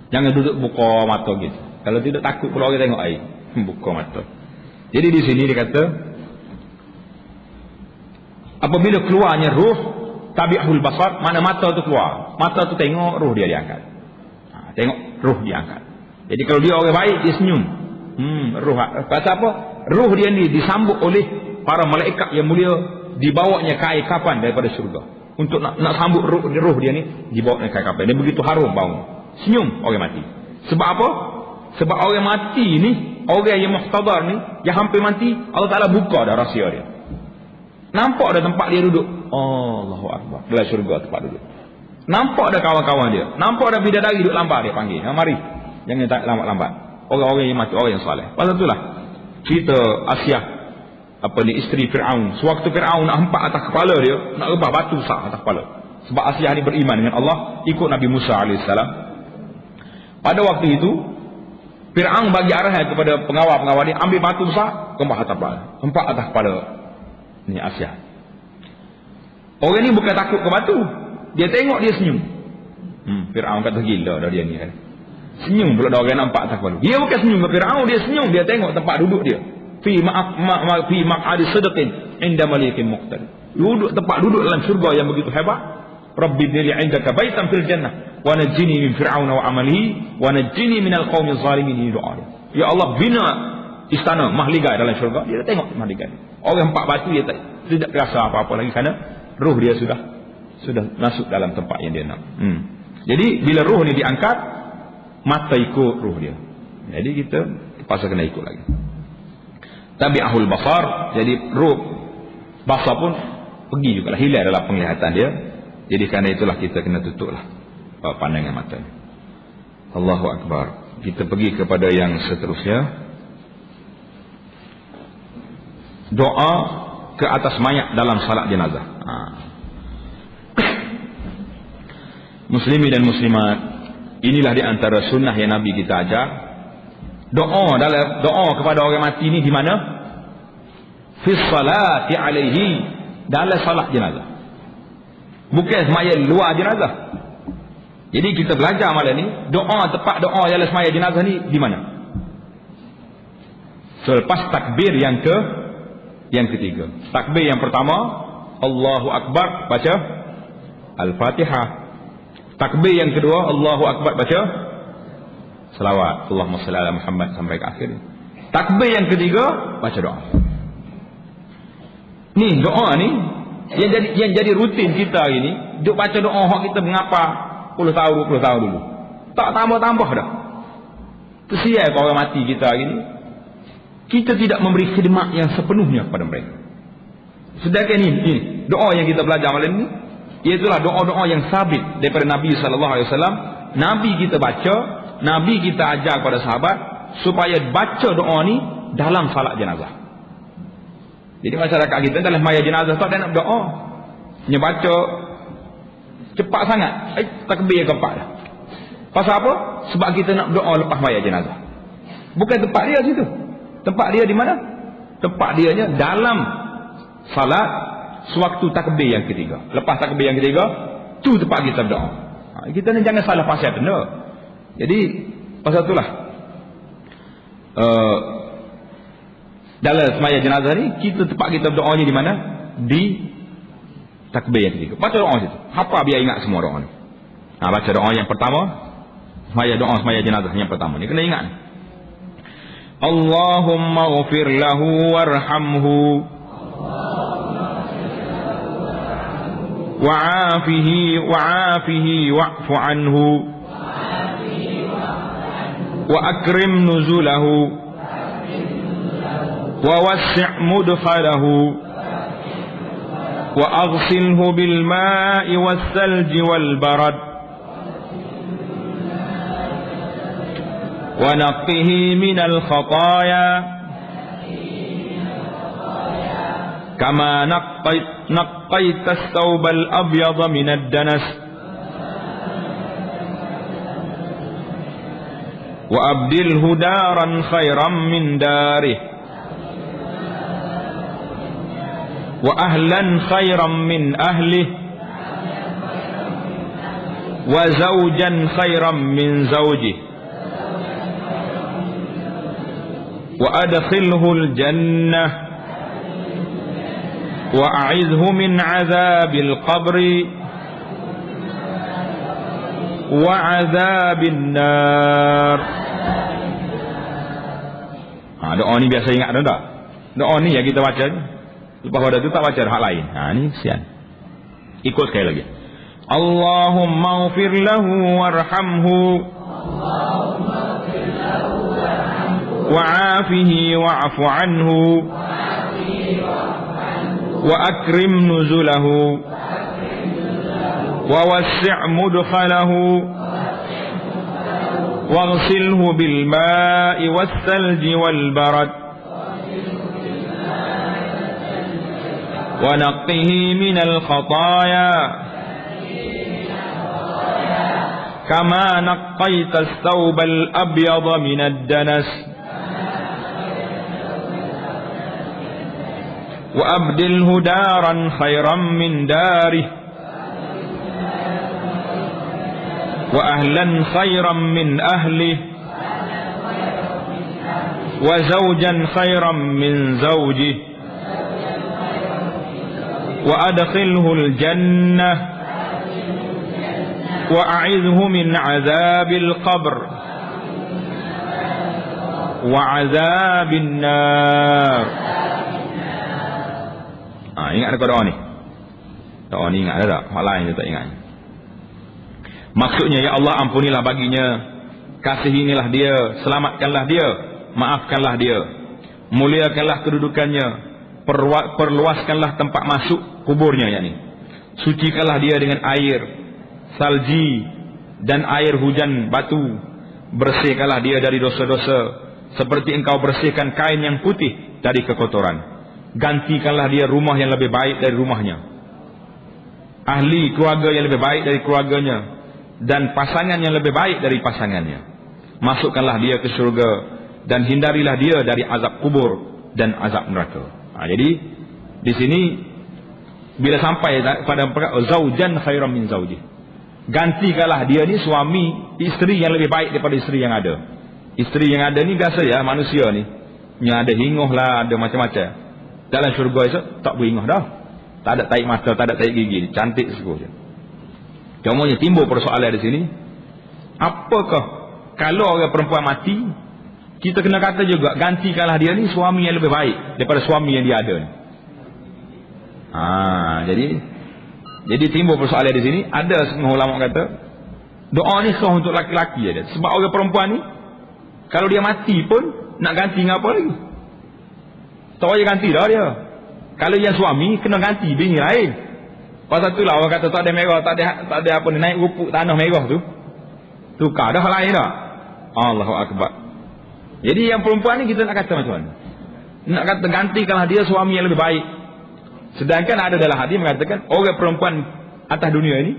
Jangan duduk buka mata gitu. Kalau tidak takut kalau orang tengok air, buka mata. Jadi di sini dia kata apabila keluarnya ruh tabi'ul basar, mana mata tu keluar. Mata tu tengok, ruh dia diangkat. Tengok ruh diangkat. Jadi kalau dia orang baik dia senyum. Ruh kata apa? Ruh dia ni disambut oleh para malaikat yang mulia, dibawanya ke air kapan daripada syurga. Untuk nak sambut ruh dia ni dibawa ke air kapan. Dia begitu harum bau. Senyum orang mati. Sebab apa? Sebab orang mati ni, orang yang muhtadar ni, yang hampir mati, Allah Ta'ala buka dah rahsia dia. Nampak dah tempat dia duduk. Allahu akbar. Dalam syurga tempat duduk. Nampak dah kawan-kawan dia. Nampak dah bidadari duduk lambat dia panggil. Mari. Jangan tak lambat-lambat. Orang-orang yang mati, orang yang soleh. Pasal itulah cerita Asyah isteri Fir'aun. Sewaktu Fir'aun nak hempak atas kepala dia, nak rebah batu besar atas kepala. Sebab Asyah ni beriman dengan Allah, ikut Nabi Musa AS. Pada waktu itu Fir'aun bagi arahan kepada pengawal-pengawal dia, ambil batu besar, rembah atas kepala, hempak atas kepala ni Asyah. Orang ni bukan takut ke batu, dia tengok dia senyum. Fir'aun kata gila dah dia ni kan. Senyum pula dah orang nampak atas kepala. Dia bukan senyum ke Fir'aun, dia senyum, dia tengok tempat duduk dia. Fi maq'adi sidqin 'inda malikin muqtadir. Duduk tempat duduk dalam syurga yang begitu hebat. Rabbi ibni li 'indaka baitan fil jannah wa najjini min fir'auna wa amalihi wa najjini minal qaumil zalimin. Doa. Ya Allah, bina istana mahligai dalam syurga, dia tengok mahligai. Orang 4 batu dia tidak rasa apa-apa lagi kerana ruh dia sudah masuk dalam tempat yang dia nak. Jadi bila ruh ni diangkat, mata ikut ruh dia. Jadi kita terpaksa kena ikut lagi. Tabi'ahul basar, jadi ruh basar pun pergi jugalah, hilang dalam penglihatan dia. Jadi kerana itulah kita kena tutuplah pandangan mata. Allahu Akbar. Kita pergi kepada yang seterusnya. Doa ke atas mayat dalam salat jenazah. Muslimi dan muslimat, inilah di antara sunnah yang Nabi kita ajar. Doa kepada orang mati ni di mana? Fi salati alaihi, dalam salat jenazah. Bukan semaya luar jenazah. Jadi kita belajar malam ni, tepat doa dalam semaya jenazah ni di mana? Selepas takbir yang ketiga. Takbir yang pertama, Allahu Akbar, baca Al-Fatihah. Takbir yang kedua, Allahu Akbar, baca selawat, Allahumma salli ala Muhammad, sampai ke akhir. Takbir yang ketiga, baca doa. Ni doa ni yang jadi rutin kita hari ni. Duk baca doa hak kita mengapa 10 tahun 20 tahun dulu. Tak tambah-tambah dah. Kesian kalau orang mati kita hari ni. Kita tidak memberi khidmat yang sepenuhnya kepada mereka. Sedangkan ini doa yang kita belajar malam ni, iaitulah doa-doa yang sabit daripada Nabi SAW. Nabi kita baca, Nabi kita ajar kepada sahabat supaya baca doa ni dalam salat jenazah. Jadi masyarakat kita dalam maya jenazah tak ada nak doa, hanya baca cepat sangat, takbir keempat dah. Pasal apa? Sebab kita nak doa lepas maya jenazah. Bukan tempat dia situ. Tempat dia di mana? Tempat dia nya dalam salat sewaktu takbir yang ketiga. Lepas takbir yang ketiga, tu tempat kita berdoa. Kita ni jangan salah pasal benda. Jadi pasal itulah dalam semaya jenazah ni, kita tempat kita berdoa ni di mana? Di takbir yang ketiga. Baca doa situ. Hafal biar ingat semua doa ni. Baca doa yang pertama, semaya jenazah yang pertama ni kena ingat ni. Allahumma ghfir lahu warhamhu wa'afihi wa'fu anhu wa akrim nuzulahu wa wassi' mudkhalahu wa aghsilhu bil ma'i was salji wal barad ونقه من الخطايا كما نقيت الثوب الأبيض من الدنس وأبدله دارا خيرا من داره وأهلا خيرا من أهله وزوجا خيرا من زوجه وأدخله الجنة وأعذه من عذاب القبر وعذاب النار. Doa ni biasa ingat tak? Doa ni yang kita baca ni. Lepas pada tu tak baca hak lain. Ni kesian. Ikut sekali lagi. Allahumma ghfir lahu warhamhu وعافه واعف عنه وأكرم نزله ووسع مدخله واغسله بالماء والثلج والبرد ونقه من الخطايا كما نقيت الثوب الأبيض من الدنس وأبدله دارا خيرا من داره وأهلا خيرا من أهله وزوجا خيرا من زوجه وأدخله الجنة وأعذه من عذاب القبر wa azabin nar. Ingat dekat doa ni. Doa ni ingat tak? Hal lain dia tak ingat. Maksudnya, ya Allah ampunilah baginya, kasihinilah dia, selamatkanlah dia, maafkanlah dia, muliakanlah kedudukannya, perluaskanlah tempat masuk kuburnya, yakni sucikanlah dia dengan air salji dan air hujan batu, bersihkanlah dia dari dosa-dosa seperti engkau bersihkan kain yang putih dari kekotoran, gantikanlah dia rumah yang lebih baik dari rumahnya, ahli keluarga yang lebih baik dari keluarganya, dan pasangan yang lebih baik dari pasangannya. Masukkanlah dia ke syurga dan hindarilah dia dari azab kubur dan azab neraka. Jadi di sini bila sampai pada zaujan khairan min zauji, gantikanlah dia ni suami, isteri yang lebih baik daripada isteri yang ada. Isteri yang ada ni biasa ya, manusia ni yang ada hinguh lah, ada macam-macam. Dalam syurga itu tak beringuh dah, tak ada taik mata, tak ada taik gigi, cantik sekali. Cumanya timbul persoalan di sini, apakah kalau orang perempuan mati, kita kena kata juga gantikanlah dia ni suami yang lebih baik daripada suami yang dia ada ni. Jadi timbul persoalan di sini. Ada setengah ulama kata doa ni sah untuk laki-laki aja. Sebab orang perempuan ni kalau dia mati pun nak ganti ngapa lagi? Tak payah ganti dah dia. Kalau yang suami kena ganti bini lain. Pasal itulah orang kata tak ada merah, tak ada apa ni, naik rupuk tanah merah tu. Tukar dah lain dah. Allahu akbar. Jadi yang perempuan ni kita nak kata macam mana? Nak kata gantikanlah dia suami yang lebih baik. Sedangkan ada dalam hadis mengatakan orang perempuan atas dunia ini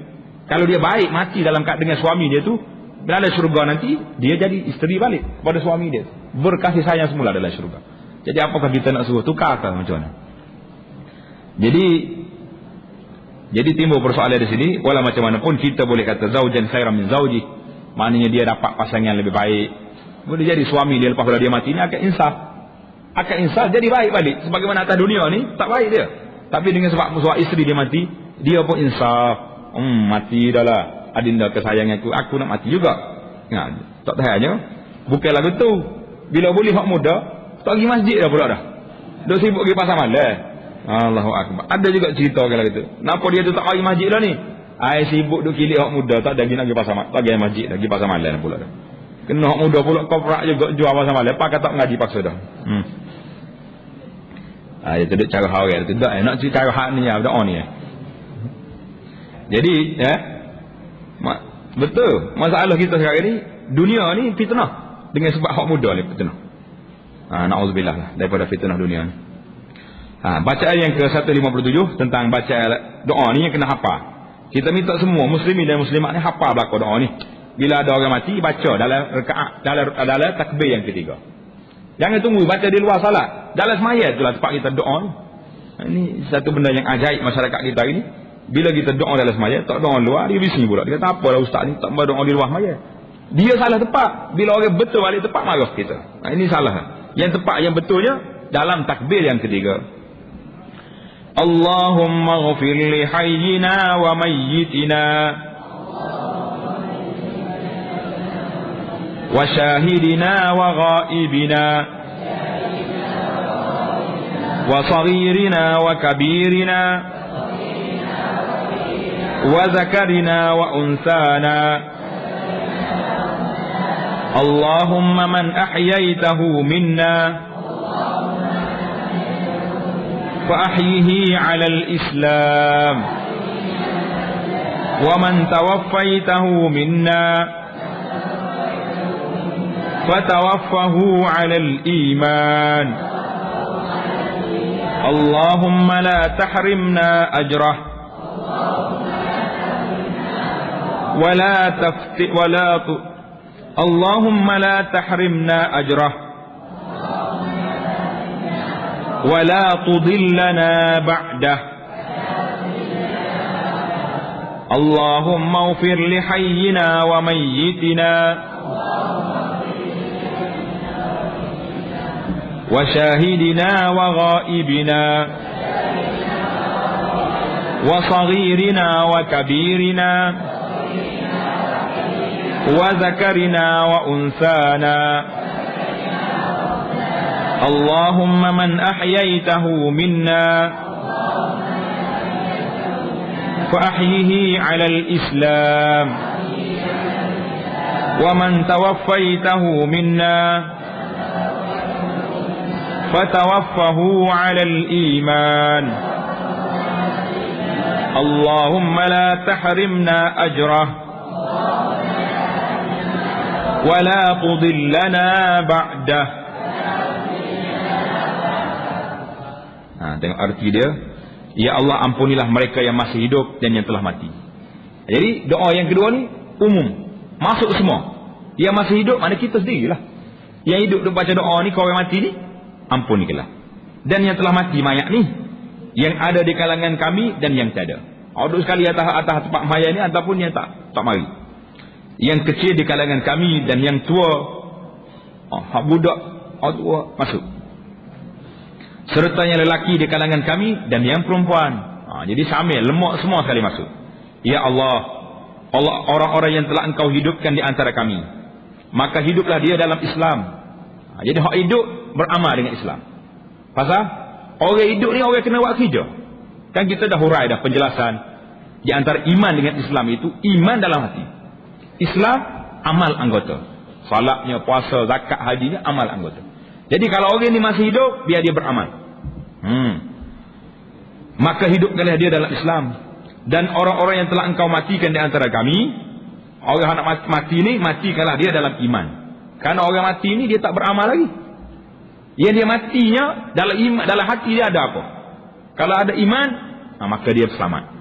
kalau dia baik mati dalam dengan suami dia tu, dalam syurga nanti dia jadi isteri balik pada suami dia, berkasih sayang semula dalam syurga. Jadi apakah kita nak suruh tukar ke macam mana? Jadi timbul persoalan di sini. Walau macam mana pun kita boleh kata zaujan khairan min zauji, maknanya dia dapat pasangan yang lebih baik. Boleh jadi suami dia lepas pada dia mati ni akan insaf jadi baik balik. Sebagaimana atas dunia ni tak baik dia, tapi dengan sebab isteri dia mati, dia pun insaf. Mati dah lah adinda kesayanganku, aku nak mati juga. Tak tahannya. Bukanlah betul. Bila boleh hak muda tak pergi masjid dah pula dah. Duk sibuk pergi pasar malam. Allahu akbar. Ada juga cerita kalau gitu. Kenapa dia tu tak pergi masjid dah ni? Sibuk duk kilik hak muda, tak ada lagi nak pergi pasar malam, tak pergi masjid dah, pergi pasar malam pula dah. Kena hak muda pula koprak juga jual pasar malam, pakai tak ngaji paksa dah. Itu duk cara hal tu dak nak cerita cara hak ni doa ni. Jadi betul masalah kita sekarang ni, dunia ni fitnah dengan sebab hak muda ni fitnah. Na'udzubillah lah daripada fitnah dunia ni. Bacaan yang ke-157 tentang baca doa ni yang kena hafal. Kita minta semua muslimin dan muslimat ni hafal belaka doa ni. Bila ada orang mati baca dalam rakaat, dalam takbir yang ketiga. Jangan tunggu baca di luar salat. Dalam sembahyang itulah tempat kita doa ni. Ini satu benda yang ajaib masyarakat kita ini. Bila kita doa dalam sembahyang, tak doa luar, dia bising pula. Dia kata apalah ustaz ni tak doa di luar sembahyang. Dia salah tepat. Bila orang betul balik tepat marah kita. Ini salah. Yang tepat yang betulnya dalam takbir yang ketiga. Allahumma ghafir li hayyina wa mayyitina wa syahidina wa ghaibina wa saghirina wa kabirina wa zakarina wa unsana. Allahumma man ahyaitahu minna فأحيه على الإسلام ومن توفيته منا فتوفه على الإيمان. اللهم لا تحرمنا أجره اللهم لا تحرمنا أجره ولا تضلنا بعده. اللهم اغفر لحينا وميتنا وشاهدنا وغائبنا وصغيرنا وكبيرنا وذكرنا وأنثانا Allahumma man ahyaitahu minna fa ahyihi 'ala al-islam wa man tawaffaitahu minna fatawaffahu 'ala al-iman Allahumma la tahrimna ajrah wa la tudillana ba'dah. Tengok arti dia. Ya Allah, ampunilah mereka yang masih hidup dan yang telah mati. Jadi doa yang kedua ni umum, masuk semua. Yang masih hidup mana kita sendirilah. Yang hidup dia baca doa ni, kau yang mati ni ampunilah. Dan yang telah mati mayat ni, yang ada di kalangan kami dan yang tiada. Duduk sekali atas tempat mayat ni ataupun yang tak mari. Yang kecil di kalangan kami dan yang tua, budak tua masuk. Serta yang lelaki di kalangan kami dan yang perempuan. Jadi samil, lemak semua sekali masuk. Ya Allah, orang-orang yang telah engkau hidupkan di antara kami, maka hiduplah dia dalam Islam. Jadi hak hidup beramal dengan Islam. Pasal orang hidup ni orang kena buat kerja. Kan kita dah hurai dah penjelasan. Di antara iman dengan Islam itu iman dalam hati. Islam amal anggota. Salatnya, puasa, zakat, hajinya amal anggota. Jadi kalau orang ni masih hidup, biar dia beramal. Maka hidupkanlah dia dalam Islam. Dan orang-orang yang telah engkau matikan di antara kami, orang yang nak mati ni, matikanlah dia dalam iman. Karena orang mati ni dia tak beramal lagi. Yang dia matinya dalam iman, dalam hati dia ada apa? Kalau ada iman, maka dia selamat.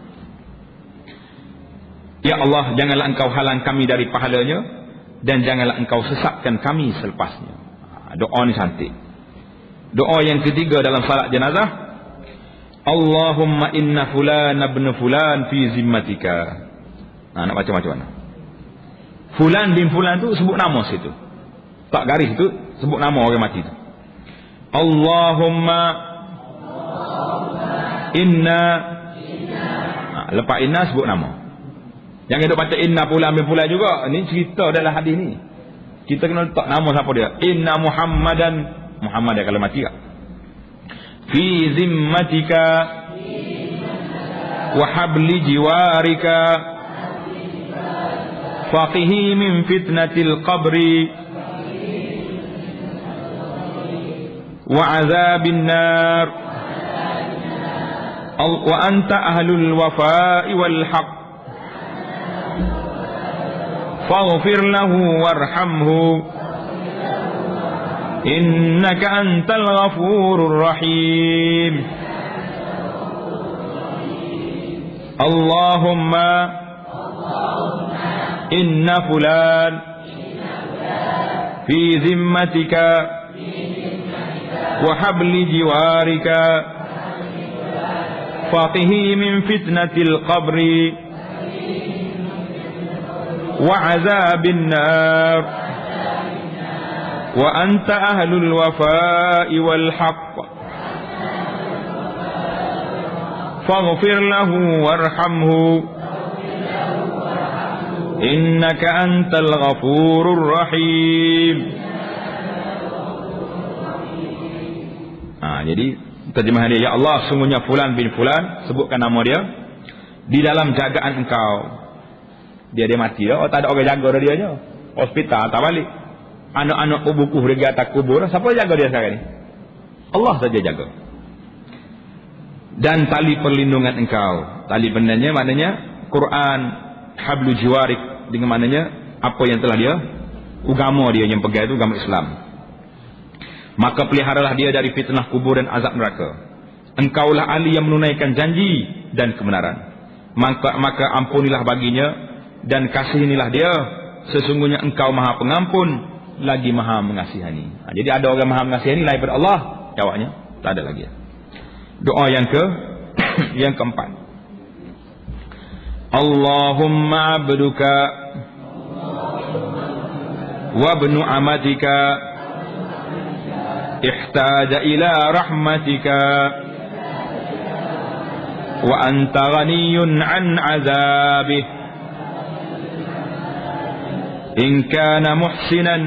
Ya Allah, janganlah engkau halang kami dari pahalanya, dan janganlah engkau sesatkan kami selepasnya. Doa ni cantik. Doa yang ketiga dalam salat jenazah, Allahumma inna fulan ibn fulan fi zimmatika. Nak baca macam mana? Fulan bin fulan tu sebut nama situ. Tak garis tu sebut nama orang mati tu. Allahumma inna. Lepas inna sebut nama. Jangan duk baca inna fulan bin fulan juga. Ni cerita dalam hadis ni. Kita kena letak nama siapa dia. Inna Muhammadan. Muhammad dia kalau mati tak? Fi zimmatika wa habli jiwarika faqihi min fitnatil qabri wa azabin nar wa anta ahlul wafa'i wal haqq faghfir lahu warhamhu innaka antal ghafurur rahim. Allahumma inna fulan fi zimmatika wa habli jiwarika faqihi min fitnatil qabri wa azabin nar wa anta ahlul wafa'i wal haqq faghfir lahu warhamhu innaka antal ghafurur rahim. Jadi terjemahan dia, ya Allah, sungguhnya fulan bin fulan, sebutkan nama dia, di dalam jagaan engkau. Dia mati dah, tak ada orang jaga dia je. Hospital tak balik. Anak-anak buku di atas kubur, siapa jaga dia sekarang ni? Allah saja jaga. Dan tali perlindungan engkau. Tali benarnya maknanya Quran, hablu jiwarik, dengan maknanya apa yang telah dia, agama dia yang pegang itu agama Islam. Maka peliharalah dia dari fitnah kubur dan azab neraka. Engkaulah ahli yang menunaikan janji dan kebenaran. Maka ampunilah baginya dan kasihanilah dia. Sesungguhnya engkau maha pengampun lagi maha mengasihani. Jadi ada orang maha mengasihani lain daripada Allah? Jawabnya tak ada lagi. Doa yang keempat, Allahumma abduka wa ibnu amatika ihtaja ila rahmatika wa anta ghaniyun an azabih in kana muhsinan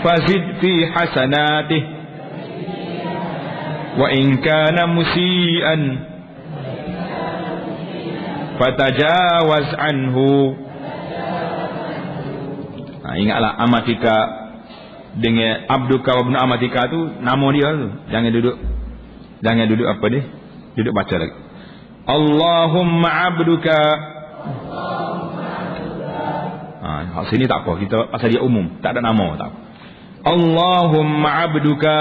fazid fi hasanatih wa in kana musian fatajawaz anhu. Ingatlah amatika dengan abduka wa ibnu amatika tu nama dia tu. Jangan duduk apa dia? Duduk baca lagi. Allahumma abduka. Sini tak apa, kita pasal dia umum, tak ada nama tak. Allahumma abduka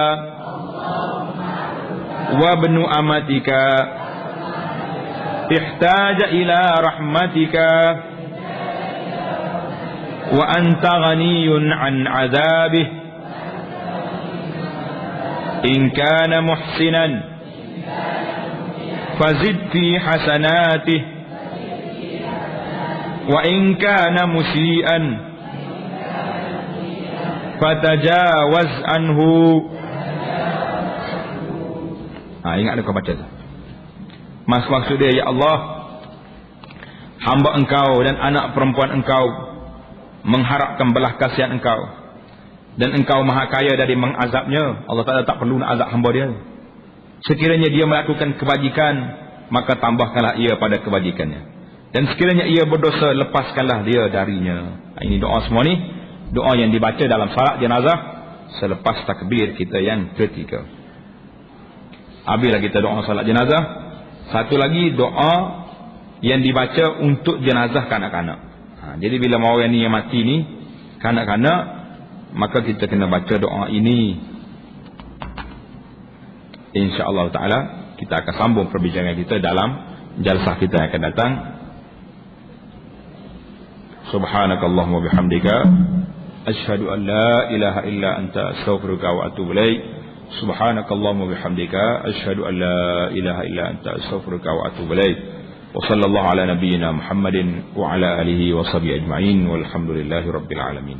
wa ibnu amatika ihtaja ila rahmatika wa anta ghaniyun an azabih in kana muhsinan fazid fi hasanatih wa in kana musian fatajawaz anhu. Ingat kau baca tu. Maksud dia, ya Allah, hamba engkau dan anak perempuan engkau mengharapkan belas kasihan engkau, dan engkau maha kaya dari mengazabnya. Allah Ta'ala tak perlu nak azab hamba dia. Sekiranya dia melakukan kebajikan, maka tambahkanlah ia pada kebajikannya, dan sekiranya ia berdosa, lepaskanlah dia darinya. Ini doa semua ni, doa yang dibaca dalam salat jenazah selepas takbir kita yang ketiga. Habislah kita doa salat jenazah. Satu lagi doa yang dibaca untuk jenazah kanak-kanak. Jadi bila orang ni yang mati ni kanak-kanak, maka kita kena baca doa ini. InsyaAllah ta'ala kita akan sambung perbincangan kita dalam jalsah kita yang akan datang. Subhanakallahumma bihamdika asyhadu an la ilaha illa anta astaghfiruka wa atubu ilaik. Subhanakallahumma bihamdika asyhadu an la ilaha illa anta astaghfiruka wa atubu ilaik. Wa sallallahu ala nabiyyina Muhammadin wa ala alihi wa sahbihi ajma'in walhamdulillahi rabbil alamin.